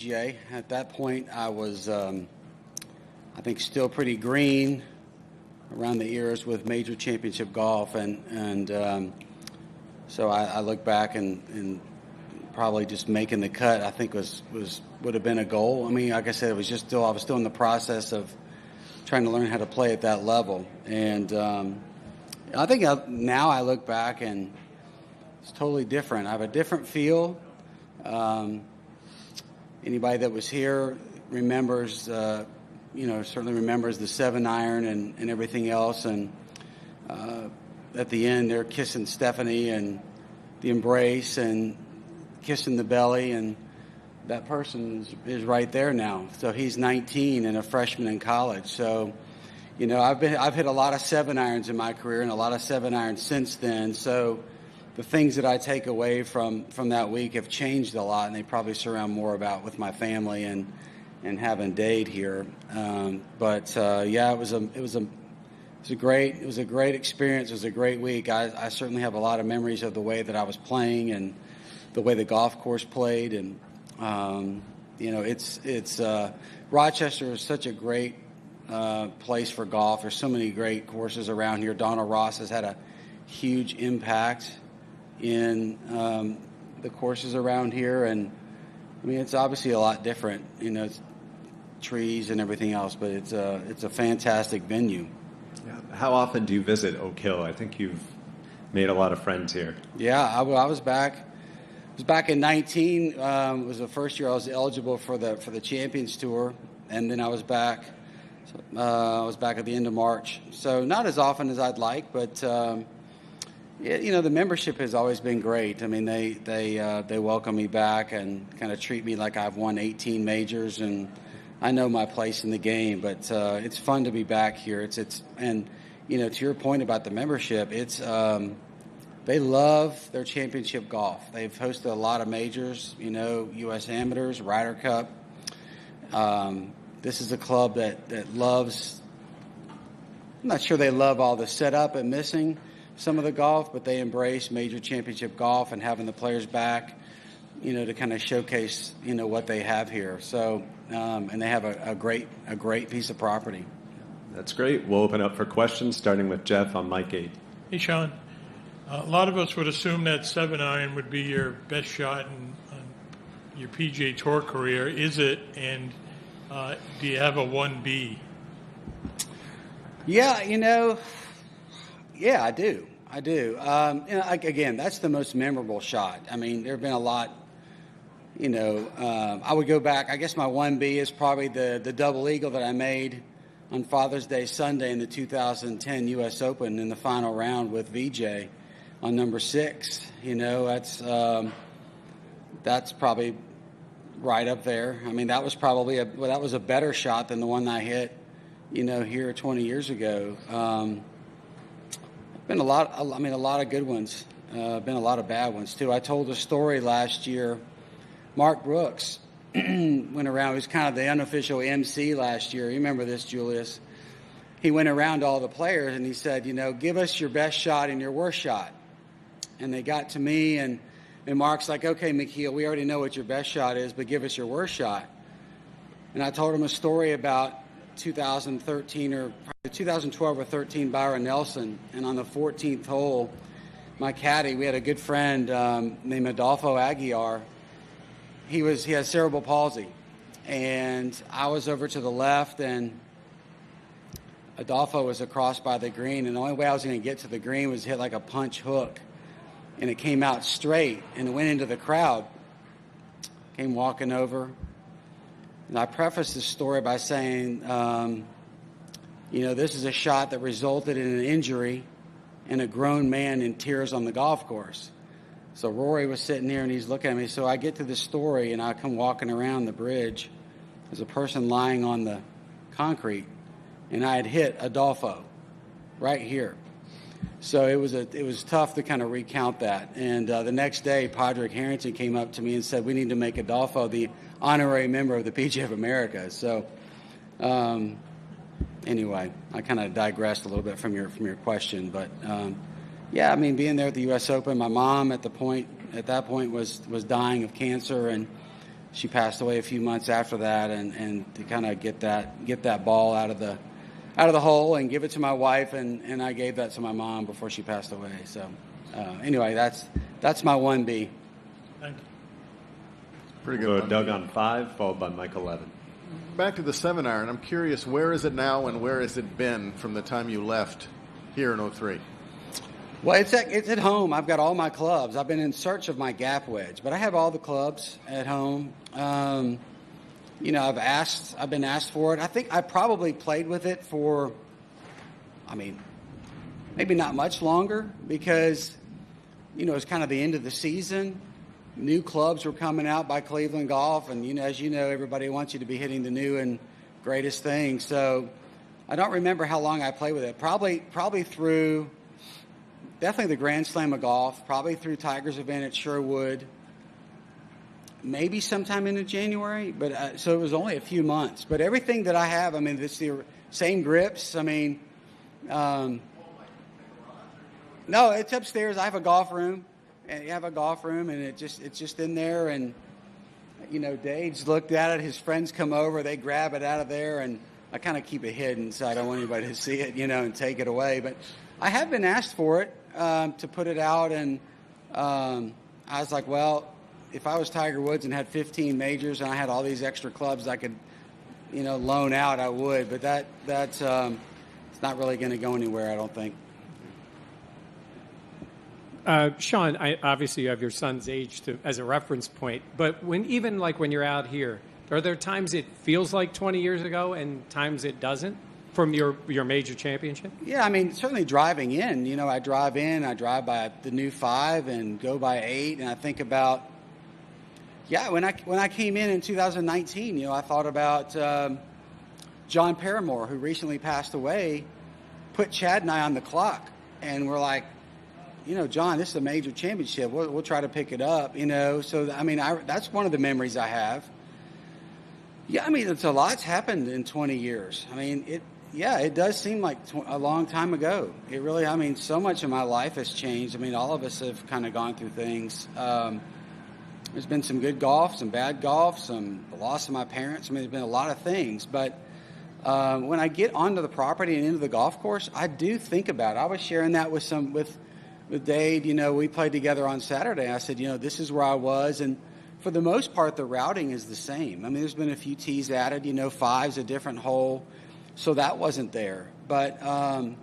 PGA. At that point, I was, I think, still pretty green around the ears with major championship golf, and so I look back and probably just making the cut, I think would have been a goal. I mean, like I said, I was still in the process of trying to learn how to play at that level, and I think now I look back and it's totally different. I have a different feel. Anybody that was here remembers, certainly remembers the 7-iron and everything else. And at the end, they're kissing Stephanie and the embrace and kissing the belly. And that person is right there now. So he's 19 and a freshman in college. So, I've hit a lot of 7-irons in my career and a lot of 7-irons since then. So the things that I take away from that week have changed a lot, and they probably surround more about with my family and having Dade here. It was a great experience. It was a great week. I certainly have a lot of memories of the way that I was playing and the way the golf course played. And Rochester is such a great place for golf. There's so many great courses around here. Donald Ross has had a huge impact in the courses around here, and I mean it's obviously a lot different, it's trees and everything else, but it's a fantastic venue. Yeah. How often do you visit Oak Hill? I think you've made a lot of friends here. Yeah, I was back in 19. It was the first year I was eligible for the Champions Tour, and then I was back at the end of March. So not as often as I'd like, but the membership has always been great. I mean, they welcome me back and kind of treat me like I've won 18 majors, and I know my place in the game. But it's fun to be back here. And to your point about the membership, they love their championship golf. They've hosted a lot of majors, U.S. Amateurs, Ryder Cup. This is a club that loves. I'm not sure they love all the setup and missing some of the golf, but they embrace major championship golf and having the players back, to kind of showcase, what they have here. So, and they have a great piece of property. That's great. We'll open up for questions, starting with Jeff on mic 8. Hey, Shaun. A lot of us would assume that 7-iron would be your best shot in your PGA Tour career. Is it? And do you have a 1B? Yeah, yeah, I do. Again, that's the most memorable shot. I mean, there have been a lot, I would go back. I guess my 1B is probably the double eagle that I made on Father's Day Sunday in the 2010 U.S. Open in the final round with VJ on number 6. That's probably right up there. I mean, that was probably that was a better shot than the one I hit, here 20 years ago. Been a lot of good ones. Been a lot of bad ones too. I told a story last year. Mark Brooks went around. He was kind of the unofficial MC last year. You remember this, Julius? He went around to all the players and he said, give us your best shot and your worst shot. And they got to me and Mark's like, okay, Micheel, we already know what your best shot is, but give us your worst shot. And I told him a story about 2013 or 2012 or 13 Byron Nelson, and on the 14th hole, my caddy, we had a good friend named Adolfo Aguiar. He has cerebral palsy, and I was over to the left, and Adolfo was across by the green, and the only way I was going to get to the green was hit like a punch hook, and it came out straight, and it went into the crowd. Came walking over. And I prefaced this story by saying, this is a shot that resulted in an injury and a grown man in tears on the golf course. So Rory was sitting there and he's looking at me. So I get to the story and I come walking around the bridge. There's a person lying on the concrete, and I had hit Adolfo right here. So it was tough to kind of recount that. And the next day, Padraig Harrington came up to me and said, we need to make Adolfo the honorary member of the PGA of America. So anyway, I kind of digressed a little bit from your question. But, being there at the U.S. Open, my mom at that point was dying of cancer. And she passed away a few months after that, and to kind of get that ball out of the hole and give it to my wife, and I gave that to my mom before she passed away. So anyway, that's my 1B. Thank you. Pretty good. So Doug on 5, followed by Mike 11. Back to the 7-iron. I'm curious, where is it now and where has it been from the time you left here in 03? Well, it's at home. I've got all my clubs. I've been in search of my gap wedge, but I have all the clubs at home. I've been asked for it. I think I probably played with it for, maybe not much longer because, it's kind of the end of the season. New clubs were coming out by Cleveland Golf, and as you know, everybody wants you to be hitting the new and greatest thing. So I don't remember how long I played with it. Probably through definitely the Grand Slam of Golf, probably through Tiger's event at Sherwood, maybe sometime into January. But so it was only a few months. But everything that I have, it's the same grips. No, it's upstairs. I have a golf room. And you have a golf room, and it's just in there. And Dave's looked at it. His friends come over, they grab it out of there, and I kind of keep it hidden so I don't want anybody to see it, and take it away. But I have been asked for it to put it out, and I was like, well, if I was Tiger Woods and had 15 majors and I had all these extra clubs I could, loan out, I would. But that's it's not really going to go anywhere, I don't think. Shaun, obviously you have your son's age as a reference point, but when you're out here, are there times it feels like 20 years ago and times it doesn't from your major championship? Yeah, certainly driving in. I drive by the new 5 and go by 8, and I think about, when I came in 2019, I thought about John Paramore, who recently passed away, put Chad and I on the clock, and we're like, John, this is a major championship. We'll try to pick it up, So, that's one of the memories I have. Yeah, it's a lot's happened in 20 years. It does seem like a long time ago. It really, so much of my life has changed. All of us have kind of gone through things. There's been some good golf, some bad golf, the loss of my parents. There's been a lot of things. But when I get onto the property and into the golf course, I do think about it. I was sharing that with Dave. We played together on Saturday. I said, this is where I was. And for the most part, the routing is the same. There's been a few tees added. 5's a different hole. So that wasn't there. But, I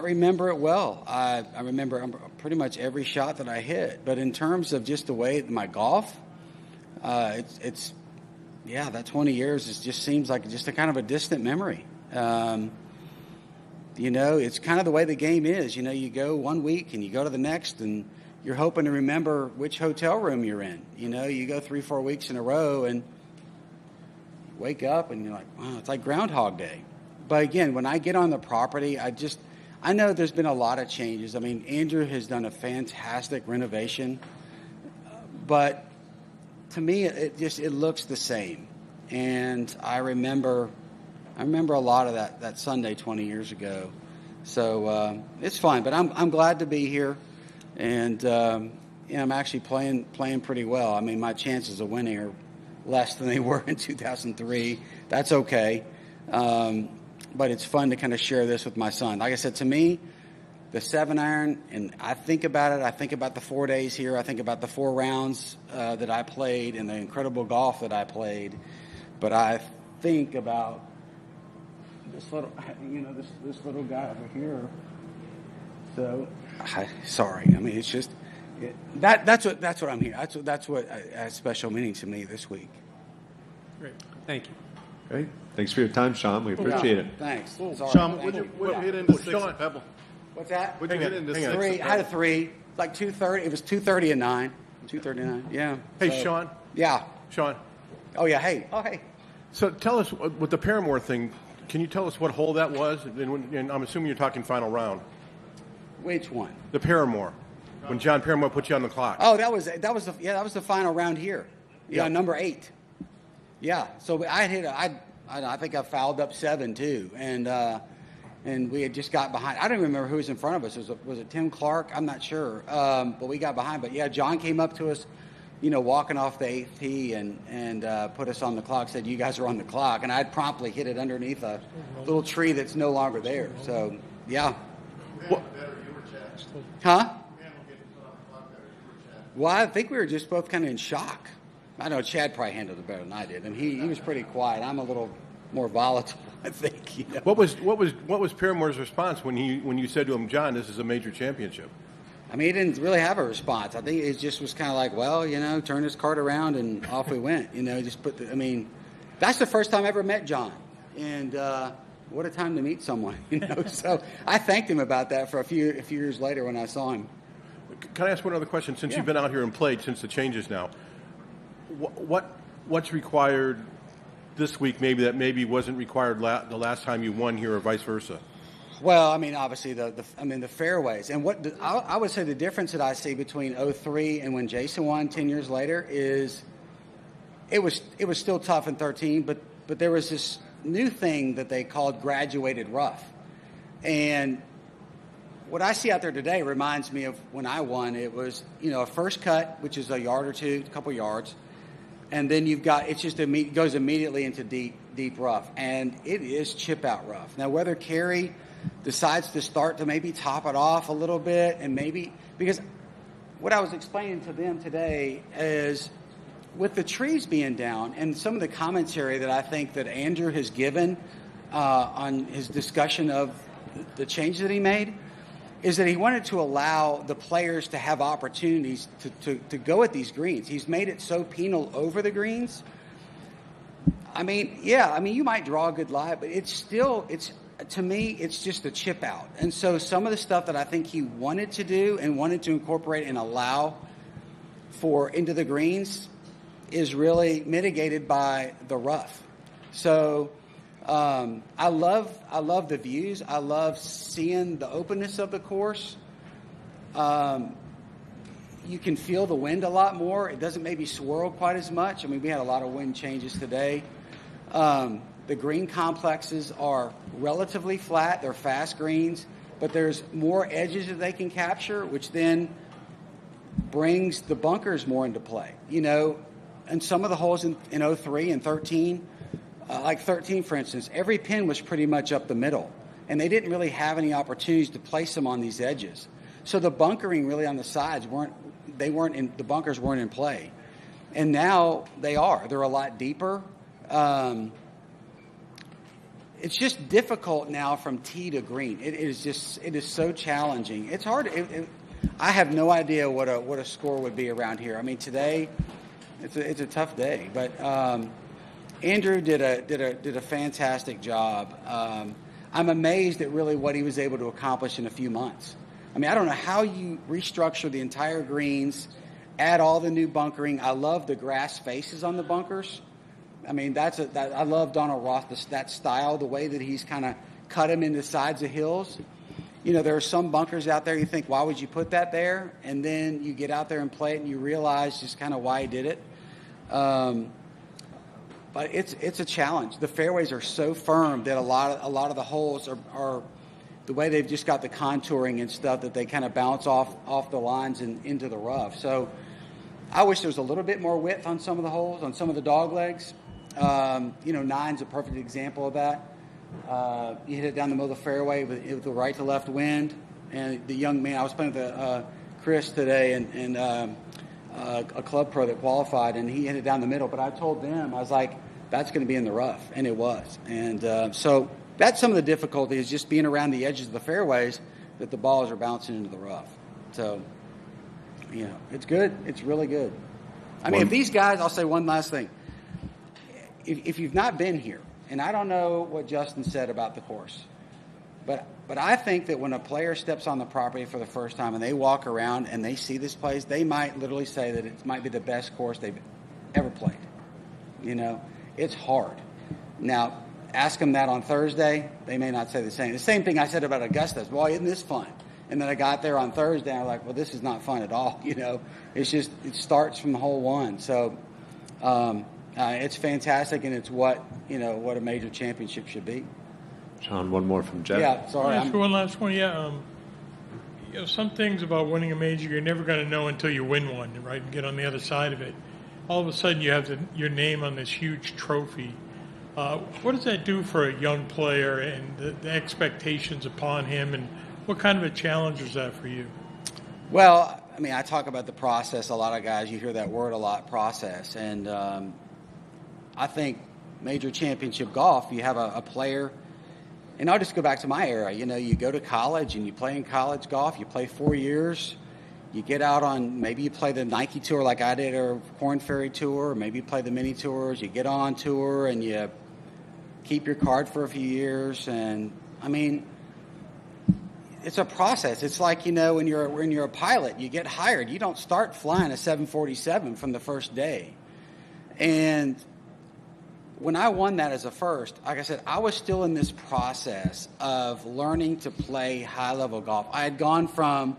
remember it well. I remember pretty much every shot that I hit. But in terms of just the way my golf, that 20 years just seems like just a kind of a distant memory. It's kind of the way the game is. You go 1 week and you go to the next and you're hoping to remember which hotel room you're in. You go 3-4 weeks in a row and you wake up and you're like, wow, it's like Groundhog Day. But again, when I get on the property, I know there's been a lot of changes. Andrew has done a fantastic renovation, but to me, it looks the same. And I remember a lot of that Sunday 20 years ago. So it's fun, but I'm glad to be here, and I'm actually playing pretty well. My chances of winning are less than they were in 2003. That's okay, but it's fun to kind of share this with my son. Like I said, to me, the 7-iron, and I think about it. I think about the 4 days here. I think about the 4 rounds that I played and the incredible golf that I played. But I think about this little, this little guy over here. So, sorry. It's just that's what I'm here. That's what has special meaning to me this week. Great, thank you. Great, thanks for your time, Shaun. We appreciate it. Thanks. Shaun, what did you hit into 6 at Pebble? What's that? What did you hit into 6? 3. I had a 3. Like 230. It was 230 and 9. 239. Yeah. Hey, Shaun. Yeah. Shaun. Oh yeah. Hey. Oh hey. So tell us, with the Paramore thing, can you tell us what hole that was? And I'm assuming you're talking final round. Which one? The Paramore. When John Paramore put you on the clock. Oh, that was the final round here. Yeah, number 8. Yeah. So I hit. I think I fouled up 7 too, and we had just got behind. I don't even remember who was in front of us. Was it Tim Clark? I'm not sure. But we got behind. But yeah, John came up to us walking off the 8th tee and put us on the clock, said, "You guys are on the clock." And I'd promptly hit it underneath a little tree that's no longer there. So, yeah. Huh? Well, I think we were just both kind of in shock. I know Chad probably handled it better than I did, and he was pretty quiet. I'm a little more volatile, I think. What was Paramore's response when you said to him, "John, this is a major championship"? I mean, he didn't really have a response. I think it just was kind of like, well, turn his cart around and off we went. Just that's the first time I ever met John, and what a time to meet someone. So I thanked him about that for a few years later when I saw him. Can I ask one other question? Since you've been out here and played since the changes now, what's required this week maybe wasn't required the last time you won here, or vice versa? Well, I mean, obviously the fairways, and I would say the difference that I see between 2003 and when Jason won 10 years later is it was still tough in 13, but there was this new thing that they called graduated rough, and what I see out there today reminds me of when I won. It was a first cut, which is a yard or two, a couple yards, and then you've got it goes immediately into deep rough, and it is chip out rough. Now whether Kerry decides to start to maybe top it off a little bit, and maybe because what I was explaining to them today is with the trees being down and some of the commentary that I think that Andrew has given on his discussion of the change that he made, is that he wanted to allow the players to have opportunities to go at these greens. He's made it so penal over the greens. I mean, you might draw a good lie, but to me, it's just a chip out. And so some of the stuff that I think he wanted to do and wanted to incorporate and allow for into the greens is really mitigated by the rough. So I love the views. I love seeing the openness of the course. You can feel the wind a lot more. It doesn't maybe swirl quite as much. I mean, we had a lot of wind changes today. The green complexes are relatively flat. They're fast greens, but there's more edges that they can capture, which then brings the bunkers more into play. And some of the holes in 03 and 13, like 13, for instance, every pin was pretty much up the middle, and they didn't really have any opportunities to place them on these edges. So the bunkering really on the sides the bunkers weren't in play. And now they are. They're a lot deeper. It's just difficult now from tee to green. It is so challenging. It's hard. I have no idea what a score would be around here. I mean, today it's a tough day, but Andrew did a fantastic job. I'm amazed at really what he was able to accomplish in a few months. I mean, I don't know how you restructure the entire greens, add all the new bunkering. I love the grass faces on the bunkers. I mean, I love Donald Roth, that style, the way that he's kind of cut them into sides of hills. There are some bunkers out there you think, why would you put that there? And then you get out there and play it and you realize just kind of why he did it. But it's a challenge. The fairways are so firm that a lot of the holes are the way they've just got the contouring and stuff that they kind of bounce off the lines and into the rough. So I wish there was a little bit more width on some of the holes, on some of the dog legs. 9's a perfect example of that. You hit it down the middle of the fairway with the right to left wind. And the young man, I was playing with Chris today and a club pro that qualified, and he hit it down the middle. But I told them, I was like, that's going to be in the rough. And it was. And so that's some of the difficulty is just being around the edges of the fairways that the balls are bouncing into the rough. So, it's good. It's really good. I mean, if these guys, I'll say one last thing. If you've not been here, and I don't know what Justin said about the course, but I think that when a player steps on the property for the first time and they walk around and they see this place, they might literally say that it might be the best course they've ever played. It's hard. Now, ask them that on Thursday, they may not say the same. The same thing I said about Augusta. Well, isn't this fun? And then I got there on Thursday, and I was like, well, this is not fun at all. It's just, it starts from hole one. So, it's fantastic, and it's what a major championship should be. Shaun, one more from Jeff. Yeah, sorry. One last one. Yeah, some things about winning a major you're never going to know until you win one, right, and get on the other side of it. All of a sudden you have your name on this huge trophy. What does that do for a young player and the expectations upon him, and what kind of a challenge is that for you? Well, I mean, I talk about the process. A lot of guys, you hear that word a lot, process. And I think major championship golf, you have a player, and I'll just go back to my era. You go to college and you play in college golf. You play 4 years. You get out on, maybe you play the Nike Tour like I did, or Korn Ferry Tour, or maybe you play the mini tours. You get on tour and you keep your card for a few years. And, I mean, it's a process. It's like, when you're a pilot, you get hired. You don't start flying a 747 from the first day. And when I won that as a first, like I said, I was still in this process of learning to play high-level golf. I had gone from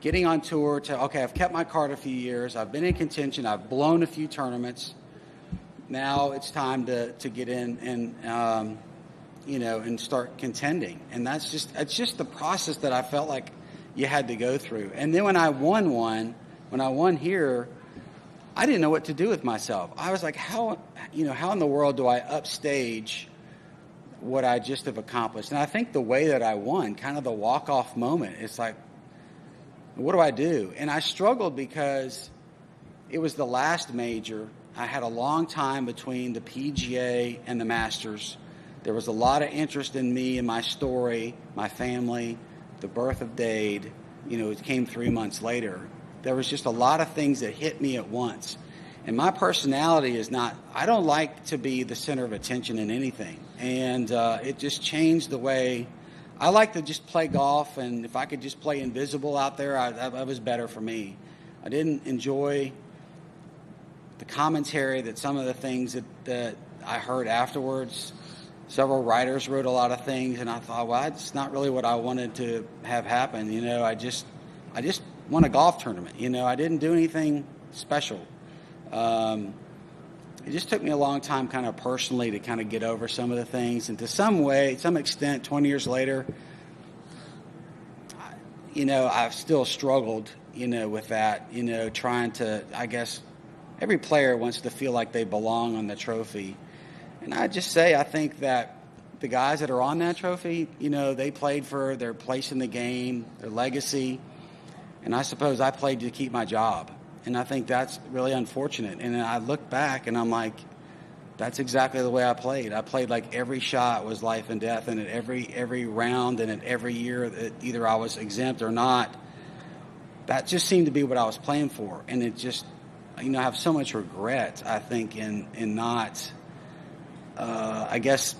getting on tour to, okay, I've kept my card a few years. I've been in contention. I've blown a few tournaments. Now it's time to get in and, and start contending. And it's just the process that I felt like you had to go through. And then when I won here, I didn't know what to do with myself. I was like, how in the world do I upstage what I just have accomplished? And I think the way that I won, kind of the walk-off moment, it's like, what do I do? And I struggled because it was the last major. I had a long time between the PGA and the Masters. There was a lot of interest in me and my story, my family, the birth of Dade. It came 3 months later. There was just a lot of things that hit me at once. And my personality is not, I don't like to be the center of attention in anything. And it just changed the way I like to just play golf. And if I could just play invisible out there, that was better for me. I didn't enjoy the commentary that some of the things that I heard afterwards. Several writers wrote a lot of things, and I thought, well, it's not really what I wanted to have happen. I just won a golf tournament. I didn't do anything special. It just took me a long time kind of personally to kind of get over some of the things. And to some extent, 20 years later, I've still struggled, with that, trying to, I guess, every player wants to feel like they belong on the trophy. And I just say, I think that the guys that are on that trophy, they played for their place in the game, their legacy. And I suppose I played to keep my job. And I think that's really unfortunate. And I look back and I'm like, that's exactly the way I played. I played like every shot was life and death. And at every round and at every year that either I was exempt or not, that just seemed to be what I was playing for. And it just, I have so much regret, I think, in not, I guess,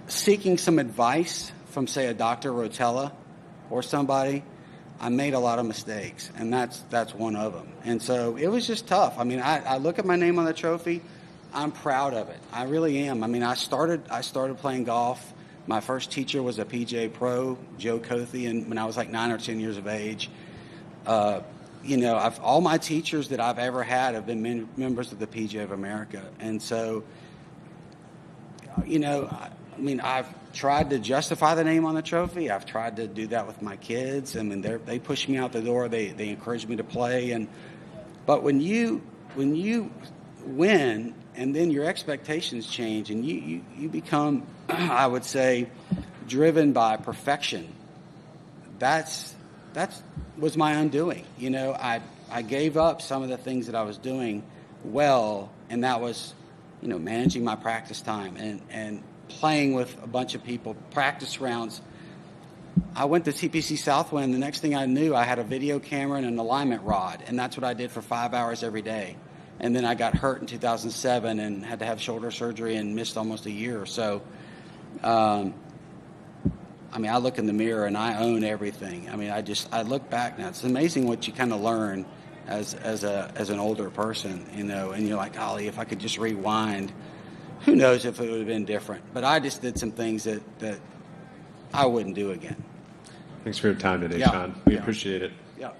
seeking some advice from, say, a Dr. Rotella or somebody. I made a lot of mistakes, and that's one of them. And so it was just tough. I mean, I look at my name on the trophy. I'm proud of it. I really am. I mean, I started playing golf. My first teacher was a PGA pro, Joe Cothey, and when I was like 9 or 10 years of age. All my teachers that I've ever had have been members of the PGA of America. And so, I've tried to justify the name on the trophy. I've tried to do that with my kids. I mean, they push me out the door. They encourage me to play. But when you win, and then your expectations change, and you become, I would say, driven by perfection. That was my undoing. I gave up some of the things that I was doing well, and that was, managing my practice time and playing with a bunch of people, practice rounds. I went to TPC Southwind. The next thing I knew, I had a video camera and an alignment rod, and that's what I did for 5 hours every day. And then I got hurt in 2007 and had to have shoulder surgery and missed almost a year or so. I look in the mirror and I own everything. I look back now. It's amazing what you kind of learn as an older person, and you're like, golly, if I could just rewind, who knows if it would have been different. But I just did some things that I wouldn't do again. Thanks for your time today, Yeah. Shaun. We Yeah. appreciate it. Yeah.